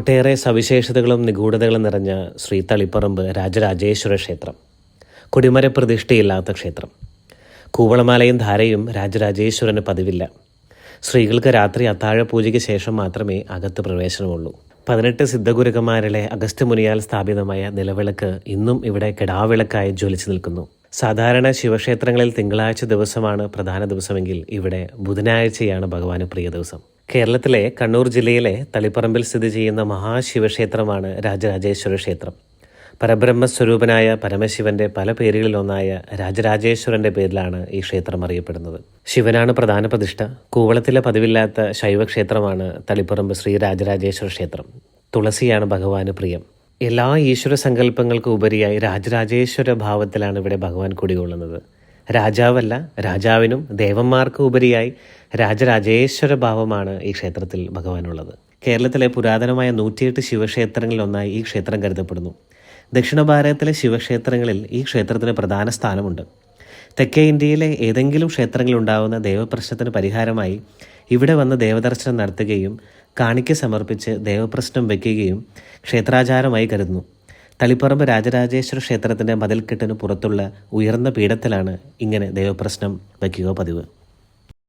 ഒട്ടേറെ സവിശേഷതകളും നിഗൂഢതകളും നിറഞ്ഞ ശ്രീ തളിപ്പറമ്പ് രാജരാജേശ്വര ക്ഷേത്രം. കൊടിമര പ്രതിഷ്ഠയില്ലാത്ത ക്ഷേത്രം. കൂവളമാലയും ധാരയും രാജരാജേശ്വരന് പതിവില്ല. സ്ത്രീകൾക്ക് രാത്രി അത്താഴ പൂജയ്ക്ക് ശേഷം മാത്രമേ അകത്ത് പ്രവേശനമുള്ളൂ. 18 സിദ്ധഗുരുക്കന്മാരിലെ അഗസ്ത്യമുനിയാൽ സ്ഥാപിതമായ നിലവിളക്ക് ഇന്നും ഇവിടെ കെടാവിളക്കായി ജ്വലിച്ചു നിൽക്കുന്നു. സാധാരണ ശിവക്ഷേത്രങ്ങളിൽ തിങ്കളാഴ്ച ദിവസമാണ് പ്രധാന ദിവസമെങ്കിൽ ഇവിടെ ബുധനാഴ്ചയാണ് ഭഗവാന് പ്രിയ ദിവസം. കേരളത്തിലെ കണ്ണൂർ ജില്ലയിലെ തളിപ്പറമ്പിൽ സ്ഥിതി ചെയ്യുന്ന മഹാശിവക്ഷേത്രമാണ് രാജരാജേശ്വര ക്ഷേത്രം. പരബ്രഹ്മസ്വരൂപനായ പരമശിവന്റെ പല പേരുകളിലൊന്നായ രാജരാജേശ്വരന്റെ പേരിലാണ് ഈ ക്ഷേത്രം അറിയപ്പെടുന്നത്. ശിവനാണ് പ്രധാന പ്രതിഷ്ഠ. കൂവളത്തിലെ പതിവില്ലാത്ത ശൈവക്ഷേത്രമാണ് തളിപ്പറമ്പ് ശ്രീ രാജരാജേശ്വര ക്ഷേത്രം. തുളസിയാണ് ഭഗവാന് പ്രിയം. എല്ലാ ഈശ്വര സങ്കല്പങ്ങൾക്കും ഉപരിയായി രാജരാജേശ്വര ഭാവത്തിലാണ് ഇവിടെ ഭഗവാൻ കുടികൊള്ളുന്നത്. രാജാവല്ല, രാജാവിനും ദേവന്മാർക്കും ഉപരിയായി രാജരാജേശ്വര ഭാവമാണ് ഈ ക്ഷേത്രത്തിൽ ഭഗവാനുള്ളത്. കേരളത്തിലെ പുരാതനമായ 108 ശിവക്ഷേത്രങ്ങളിലൊന്നായി ഈ ക്ഷേത്രം കരുതപ്പെടുന്നു. ദക്ഷിണ ഭാരതത്തിലെ ശിവക്ഷേത്രങ്ങളിൽ ഈ ക്ഷേത്രത്തിന് പ്രധാന സ്ഥാനമുണ്ട്. തെക്കേ ഇന്ത്യയിലെ ഏതെങ്കിലും ക്ഷേത്രങ്ങളിലുണ്ടാകുന്ന ദേവപ്രശ്നത്തിന് പരിഹാരമായി ഇവിടെ വന്ന് ദേവദർശനം നടത്തുകയും കാണിക്ക സമർപ്പിച്ച് ദേവപ്രശ്നം വയ്ക്കുകയും ക്ഷേത്രാചാരമായി കരുതുന്നു. തളിപ്പറമ്പ് രാജരാജേശ്വര ക്ഷേത്രത്തിൻ്റെ മതിൽക്കെട്ടിന് പുറത്തുള്ള ഉയർന്ന പീഠത്തിലാണ് ഇങ്ങനെ ദേവപ്രശ്നം വയ്ക്കുക പതിവ്.